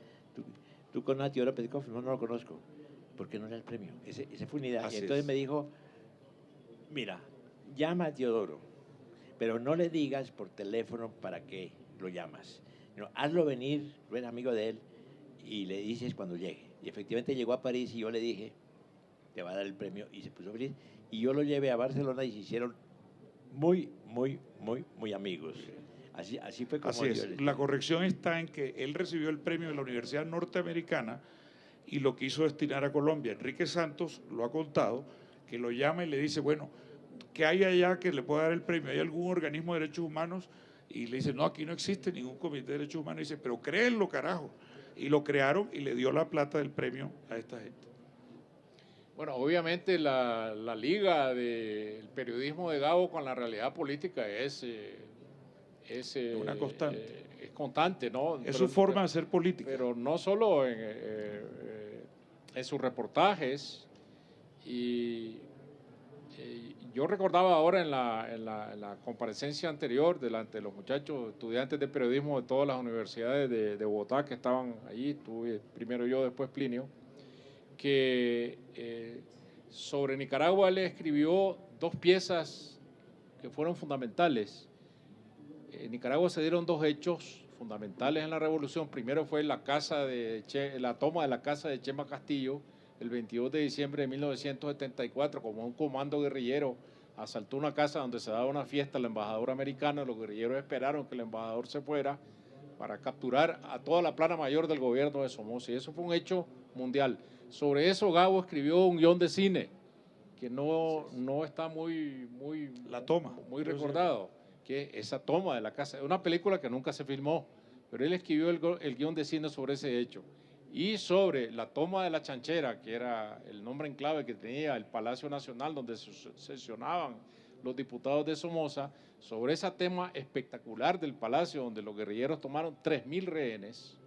Speaker 5: Tú conoces a Teodoro Petrikov, no lo conozco. ¿Por qué no era el premio? Ese fue una idea. Y entonces me dijo, mira, llama a Teodoro, pero no le digas por teléfono para qué lo llamas. No, hazlo venir, tú eres amigo de él, y le dices cuando llegue. Y efectivamente llegó a París y yo le dije, te va a dar el premio, y se puso feliz. Y yo lo llevé a Barcelona y se hicieron muy amigos. Así fue como...
Speaker 1: Así es. La corrección está en que él recibió el premio de la Universidad Norteamericana y lo quiso destinar a Colombia. Enrique Santos lo ha contado, que lo llama y le dice, bueno, ¿qué hay allá que le pueda dar el premio? ¿Hay algún organismo de derechos humanos? Y le dice, no, aquí no existe ningún comité de derechos humanos. Y dice, pero créenlo, carajo. Y lo crearon y le dio la plata del premio a esta gente.
Speaker 3: Bueno, obviamente la liga del periodismo de Gabo con la realidad política es
Speaker 1: una constante.
Speaker 3: Es constante, ¿no?
Speaker 1: Es su forma de hacer política.
Speaker 3: Pero no solo en sus reportajes. Y yo recordaba ahora en la comparecencia anterior delante de los muchachos, estudiantes de periodismo de todas las universidades de Bogotá que estaban allí, estuve primero yo, después Plinio, que sobre Nicaragua él escribió 2 piezas que fueron fundamentales. En Nicaragua se dieron 2 hechos fundamentales en la revolución. Primero fue la toma de la casa de Chema Castillo, el 22 de diciembre de 1974, como un comando guerrillero asaltó una casa donde se daba una fiesta al embajador americano. Los guerrilleros esperaron que el embajador se fuera para capturar a toda la plana mayor del gobierno de Somoza, y eso fue un hecho mundial. Sobre eso Gabo escribió un guión de cine que no está muy recordado, que es esa toma de la casa, una película que nunca se filmó, pero él escribió el guión de cine sobre ese hecho. Y sobre la toma de la Chanchera, que era el nombre en clave que tenía el Palacio Nacional, donde se sesionaban los diputados de Somoza, sobre ese tema espectacular del Palacio, donde los guerrilleros tomaron 3.000 rehenes,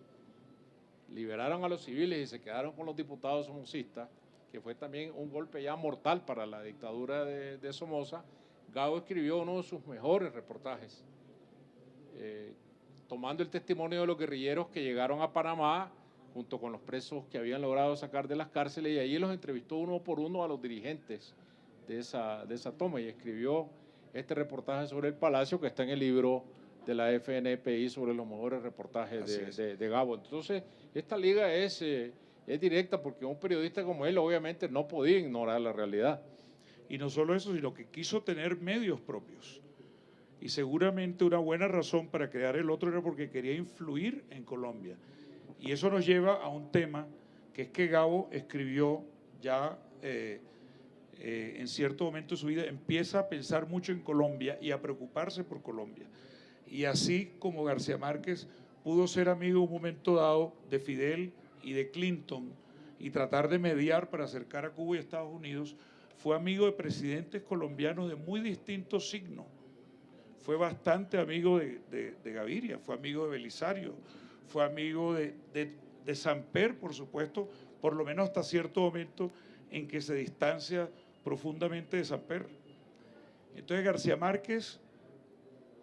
Speaker 3: liberaron a los civiles y se quedaron con los diputados somocistas, que fue también un golpe ya mortal para la dictadura de Somoza. Gabo escribió uno de sus mejores reportajes, tomando el testimonio de los guerrilleros que llegaron a Panamá, junto con los presos que habían logrado sacar de las cárceles, y allí los entrevistó uno por uno a los dirigentes de esa toma, y escribió este reportaje sobre el Palacio, que está en el libro de la FNPI sobre los mejores reportajes de Gabo. Entonces, esta liga es directa, porque un periodista como él obviamente no podía ignorar la realidad.
Speaker 1: Y no solo eso, sino que quiso tener medios propios. Y seguramente una buena razón para crear el otro era porque quería influir en Colombia. Y eso nos lleva a un tema, que es que Gabo escribió ya en cierto momento de su vida, empieza a pensar mucho en Colombia y a preocuparse por Colombia. Y así como García Márquez pudo ser amigo en un momento dado de Fidel y de Clinton y tratar de mediar para acercar a Cuba y Estados Unidos, fue amigo de presidentes colombianos de muy distintos signos. Fue bastante amigo de Gaviria, fue amigo de Belisario, fue amigo de Samper, por supuesto, por lo menos hasta cierto momento en que se distancia profundamente de Samper. Entonces García Márquez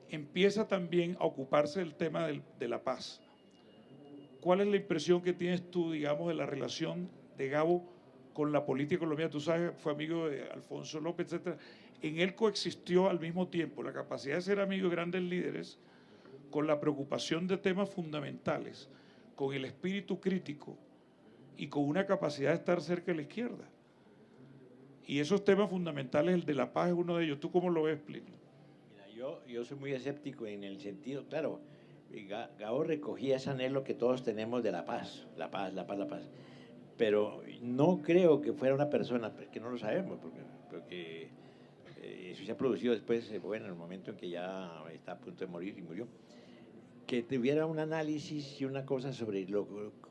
Speaker 1: empieza también a ocuparse del tema de la paz. ¿Cuál es la impresión que tienes tú, digamos, de la relación de Gabo con la política colombiana? Tú sabes, fue amigo de Alfonso López, etcétera. En él coexistió al mismo tiempo la capacidad de ser amigo de grandes líderes con la preocupación de temas fundamentales, con el espíritu crítico y con una capacidad de estar cerca de la izquierda. Y esos temas fundamentales, el de la paz es uno de ellos. ¿Tú cómo lo ves, Plinio?
Speaker 5: Mira, yo soy muy escéptico en el sentido, claro, Gabo recogía ese anhelo que todos tenemos de la paz, la paz, la paz, la paz. Pero no creo que fuera una persona, que no lo sabemos, porque eso se ha producido después, bueno, en el momento en que ya está a punto de morir y murió, que tuviera un análisis y una cosa sobre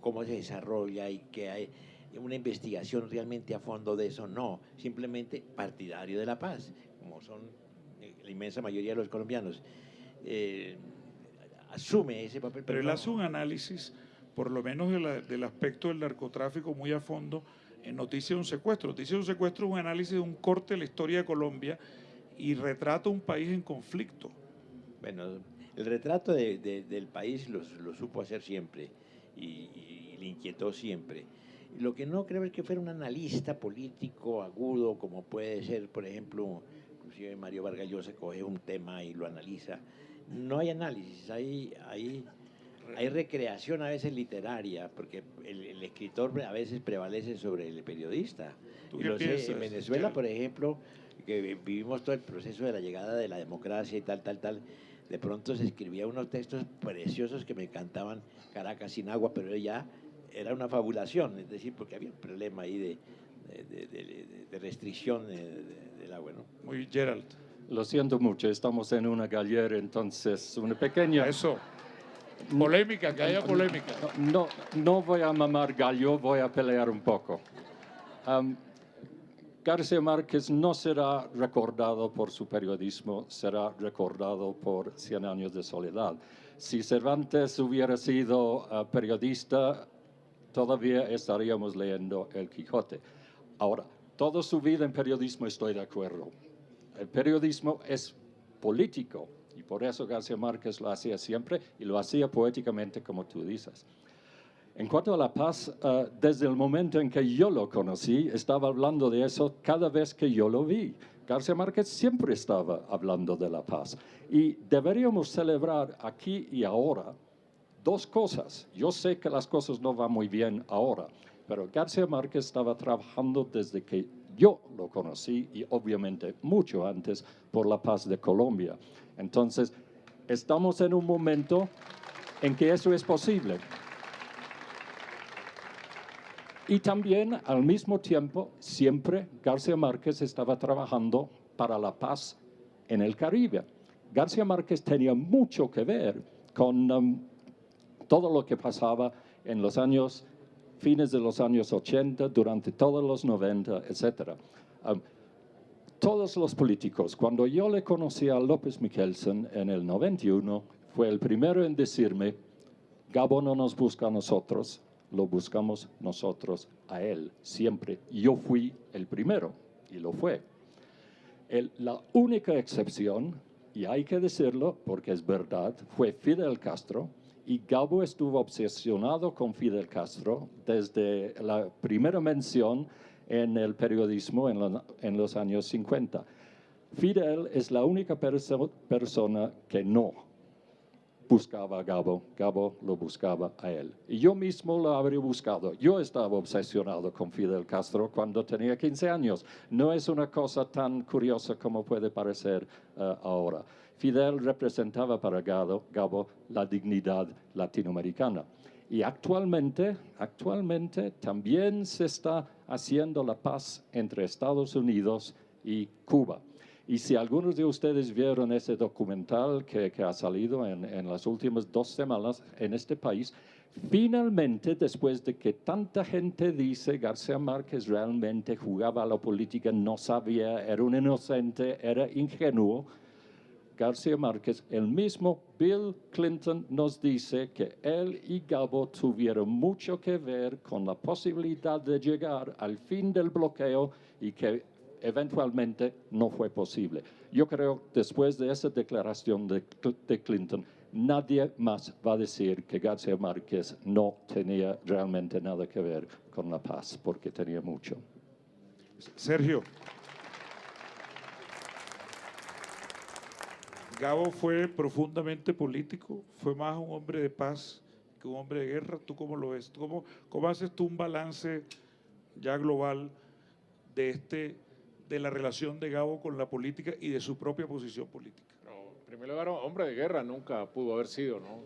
Speaker 5: cómo se desarrolla y que hay una investigación realmente a fondo de eso. No, simplemente partidario de la paz, como son la inmensa mayoría de los colombianos. Asume ese papel.
Speaker 1: Pero él hace un análisis, por lo menos del aspecto del narcotráfico, muy a fondo en Noticia de un secuestro. Noticia de un secuestro es un análisis de un corte de la historia de Colombia y retrata un país en conflicto.
Speaker 5: Bueno, el retrato del país lo supo hacer siempre y le inquietó siempre. Lo que no creo es que fuera un analista político agudo, como puede ser, por ejemplo, inclusive Mario Vargas Llosa coge un tema y lo analiza. No hay análisis, hay recreación a veces literaria, porque el escritor a veces prevalece sobre el periodista.
Speaker 1: ¿Tú
Speaker 5: Y
Speaker 1: qué
Speaker 5: lo sé,
Speaker 1: piensas,
Speaker 5: en Venezuela,
Speaker 1: Gerald?
Speaker 5: por ejemplo, que vivimos todo el proceso de la llegada de la democracia y tal, de pronto se escribía unos textos preciosos que me encantaban, Caracas sin agua, pero ya era una fabulación, es decir, porque había un problema ahí de restricción del agua, ¿no?
Speaker 1: Muy Gerald.
Speaker 2: Lo siento mucho, estamos en una gallera, entonces una pequeña...
Speaker 1: Eso. Polémica, que haya polémica.
Speaker 2: No voy a mamar gallo, voy a pelear un poco. García Márquez no será recordado por su periodismo, será recordado por Cien años de soledad. Si Cervantes hubiera sido periodista, todavía estaríamos leyendo El Quijote. Ahora, toda su vida en periodismo estoy de acuerdo. El periodismo es político y por eso García Márquez lo hacía siempre y lo hacía poéticamente, como tú dices. En cuanto a la paz, desde el momento en que yo lo conocí, estaba hablando de eso cada vez que yo lo vi. García Márquez siempre estaba hablando de la paz. Y deberíamos celebrar aquí y ahora dos cosas. Yo sé que las cosas no van muy bien ahora, pero García Márquez estaba trabajando desde que yo lo conocí y obviamente mucho antes por la paz de Colombia. Entonces, estamos en un momento en que eso es posible. Y también, al mismo tiempo, siempre García Márquez estaba trabajando para la paz en el Caribe. García Márquez tenía mucho que ver con todo lo que pasaba en los años, fines de los años 80, durante todos los 90, etc. Todos los políticos, cuando yo le conocí a López Michelsen en el 91, fue el primero en decirme, Gabo no nos busca a nosotros, lo buscamos nosotros a él, siempre. Yo fui el primero, y lo fue. La única excepción, y hay que decirlo porque es verdad, fue Fidel Castro, y Gabo estuvo obsesionado con Fidel Castro desde la primera mención en el periodismo en los años 50. Fidel es la única persona que no buscaba a Gabo, Gabo lo buscaba a él. Y yo mismo lo habría buscado. Yo estaba obsesionado con Fidel Castro cuando tenía 15 años. No es una cosa tan curiosa como puede parecer ahora. Fidel representaba para Gabo la dignidad latinoamericana. Y actualmente también se está haciendo la paz entre Estados Unidos y Cuba. Y si algunos de ustedes vieron ese documental que ha salido en las últimas 2 semanas en este país, finalmente, después de que tanta gente dice García Márquez realmente jugaba a la política, no sabía, era un inocente, era ingenuo, García Márquez, el mismo Bill Clinton nos dice que él y Gabo tuvieron mucho que ver con la posibilidad de llegar al fin del bloqueo y que eventualmente no fue posible. Yo creo que después de esa declaración de Clinton, nadie más va a decir que García Márquez no tenía realmente nada que ver con la paz, porque tenía mucho.
Speaker 1: Sergio. Gabo fue profundamente político, fue más un hombre de paz que un hombre de guerra. ¿Tú cómo lo ves? ¿Cómo haces tú un balance ya global de la relación de Gabo con la política y de su propia posición política?
Speaker 3: No, en primer lugar, hombre de guerra nunca pudo haber sido, ¿no?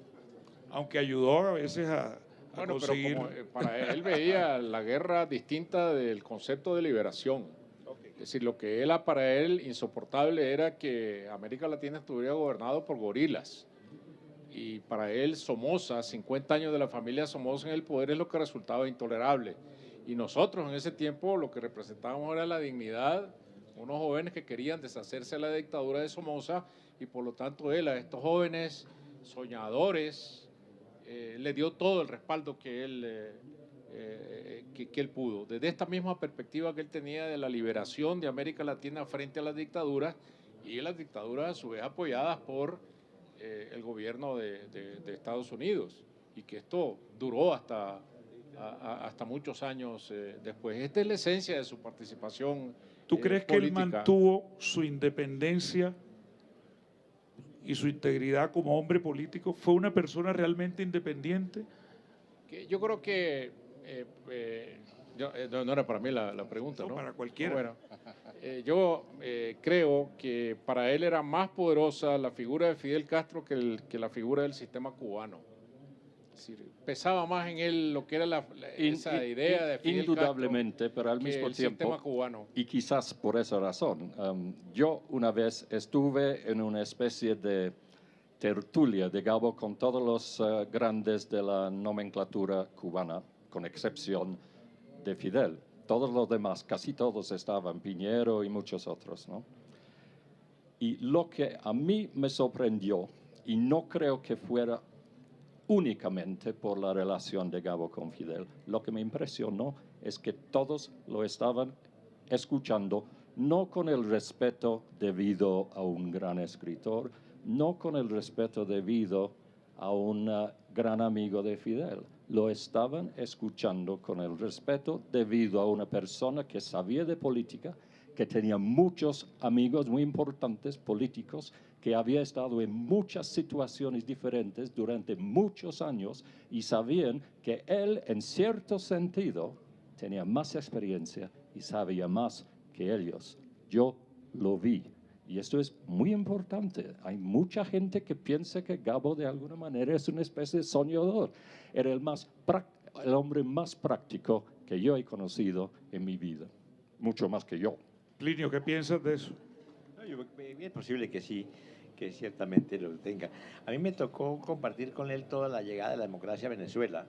Speaker 1: Aunque ayudó a veces a
Speaker 3: Bueno,
Speaker 1: conseguir...
Speaker 3: pero como para él veía la guerra distinta del concepto de liberación. Es decir, lo que era para él insoportable era que América Latina estuviera gobernado por gorilas. Y para él Somoza, 50 años de la familia Somoza en el poder es lo que resultaba intolerable. Y nosotros en ese tiempo lo que representábamos era la dignidad, unos jóvenes que querían deshacerse de la dictadura de Somoza y por lo tanto él a estos jóvenes soñadores le dio todo el respaldo que él pudo. Desde esta misma perspectiva que él tenía de la liberación de América Latina frente a las dictaduras y las dictaduras a su vez apoyadas por el gobierno de Estados Unidos y que esto duró hasta muchos años después. Esta es la esencia de su participación
Speaker 1: ¿Tú crees que él mantuvo su independencia y su integridad como hombre político? ¿Fue una persona realmente independiente?
Speaker 3: Yo creo que no era para mí la pregunta, ¿no?
Speaker 1: Para cualquiera.
Speaker 3: Bueno, yo creo que para él era más poderosa la figura de Fidel Castro que la figura del sistema cubano. Es decir, pesaba más en él lo que era esa idea de Fidel
Speaker 2: indudablemente,
Speaker 3: Castro
Speaker 2: pero al mismo
Speaker 3: el
Speaker 2: tiempo,
Speaker 3: sistema cubano.
Speaker 2: Y quizás por esa razón, yo una vez estuve en una especie de tertulia de Gabo con todos los grandes de la nomenclatura cubana, con excepción de Fidel. todos los demás, casi todos estaban, Piñero y muchos otros, ¿no? Y lo que a mí me sorprendió, y no creo que fuera únicamente por la relación de Gabo con Fidel, lo que me impresionó es que todos lo estaban escuchando, no con el respeto debido a un gran escritor, no con el respeto debido a un gran amigo de Fidel. Lo estaban escuchando con el respeto debido a una persona que sabía de política, que tenía muchos amigos muy importantes políticos, que había estado en muchas situaciones diferentes durante muchos años y sabían que él, en cierto sentido, tenía más experiencia y sabía más que ellos. Yo lo vi. Y esto es muy importante. Hay mucha gente que piensa que Gabo de alguna manera es una especie de soñador. Era el hombre más práctico que yo he conocido en mi vida. Mucho más que yo.
Speaker 1: Plinio, ¿qué piensas de eso?
Speaker 5: No, es posible que sí, que ciertamente lo tenga. A mí me tocó compartir con él toda la llegada de la democracia a Venezuela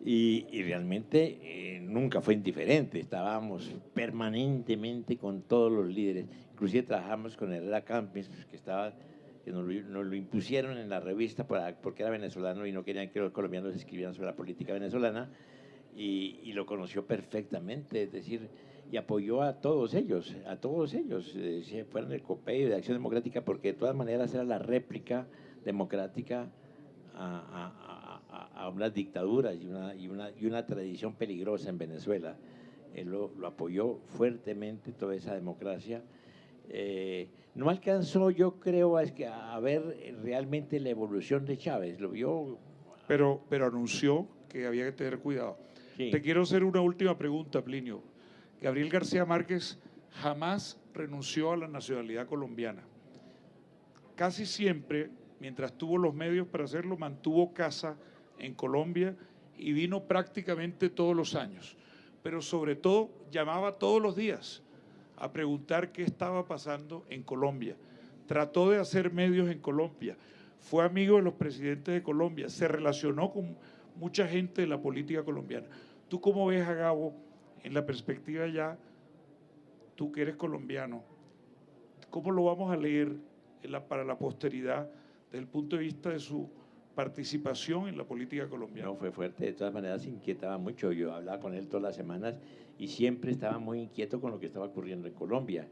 Speaker 5: y realmente nunca fue indiferente. Estábamos permanentemente con todos los líderes. Inclusive trabajamos con Herrera Campins, que nos lo impusieron en la revista porque era venezolano y no querían que los colombianos escribieran sobre la política venezolana, y lo conoció perfectamente, es decir, y apoyó a todos ellos, si fueron el COPEI de Acción Democrática, porque de todas maneras era la réplica democrática a unas dictaduras y una tradición peligrosa en Venezuela. Él lo apoyó fuertemente, toda esa democracia. No alcanzó, yo creo, a ver realmente la evolución de Chávez, lo vio.
Speaker 1: Pero anunció que había que tener cuidado.
Speaker 5: Sí.
Speaker 1: Te quiero hacer una última pregunta, Plinio. Gabriel García Márquez jamás renunció a la nacionalidad colombiana. Casi siempre, mientras tuvo los medios para hacerlo, mantuvo casa en Colombia y vino prácticamente todos los años. Pero sobre todo llamaba todos los días a preguntar qué estaba pasando en Colombia. Trató de hacer medios en Colombia, fue amigo de los presidentes de Colombia, se relacionó con mucha gente de la política colombiana. ¿Tú cómo ves a Gabo en la perspectiva ya, tú que eres colombiano? ¿Cómo lo vamos a leer para la posteridad desde el punto de vista de su participación en la política colombiana?
Speaker 5: No, fue fuerte, de todas maneras se inquietaba mucho. Yo hablaba con él todas las semanas y siempre estaba muy inquieto con lo que estaba ocurriendo en Colombia.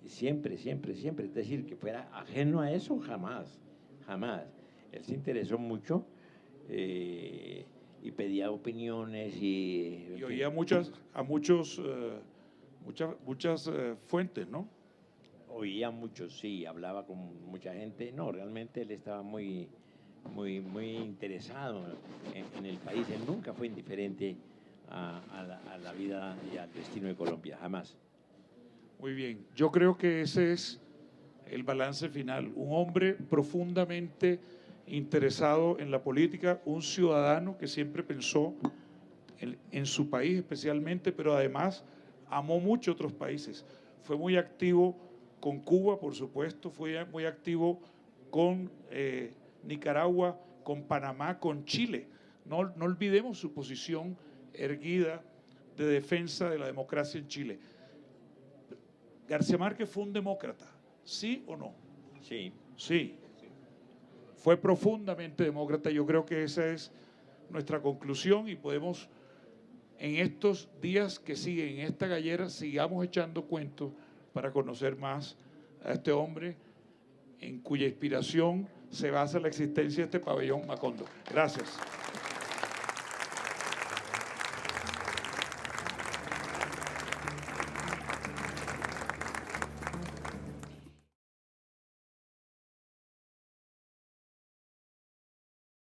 Speaker 5: Siempre, siempre, siempre. Es decir, que fuera ajeno a eso, jamás, jamás. Él se interesó mucho y pedía opiniones
Speaker 1: y oía muchas fuentes, ¿no?
Speaker 5: Oía mucho, sí, hablaba con mucha gente. No, realmente él estaba muy interesado en el país. Él nunca fue indiferente a la vida y al destino de Colombia, jamás.
Speaker 1: Muy bien, yo creo que ese es el balance final. Un hombre profundamente interesado en la política, un ciudadano que siempre pensó en su país especialmente, pero además amó mucho otros países. Fue muy activo con Cuba, por supuesto, fue muy activo con Nicaragua, con Panamá, con Chile. No olvidemos su posición erguida de defensa de la democracia en Chile. García Márquez fue un demócrata, ¿sí o no?
Speaker 5: Sí.
Speaker 1: Sí. Fue profundamente demócrata. Yo creo que esa es nuestra conclusión y podemos, en estos días que siguen, en esta gallera, sigamos echando cuentos para conocer más a este hombre en cuya inspiración se basa la existencia de este pabellón Macondo. Gracias.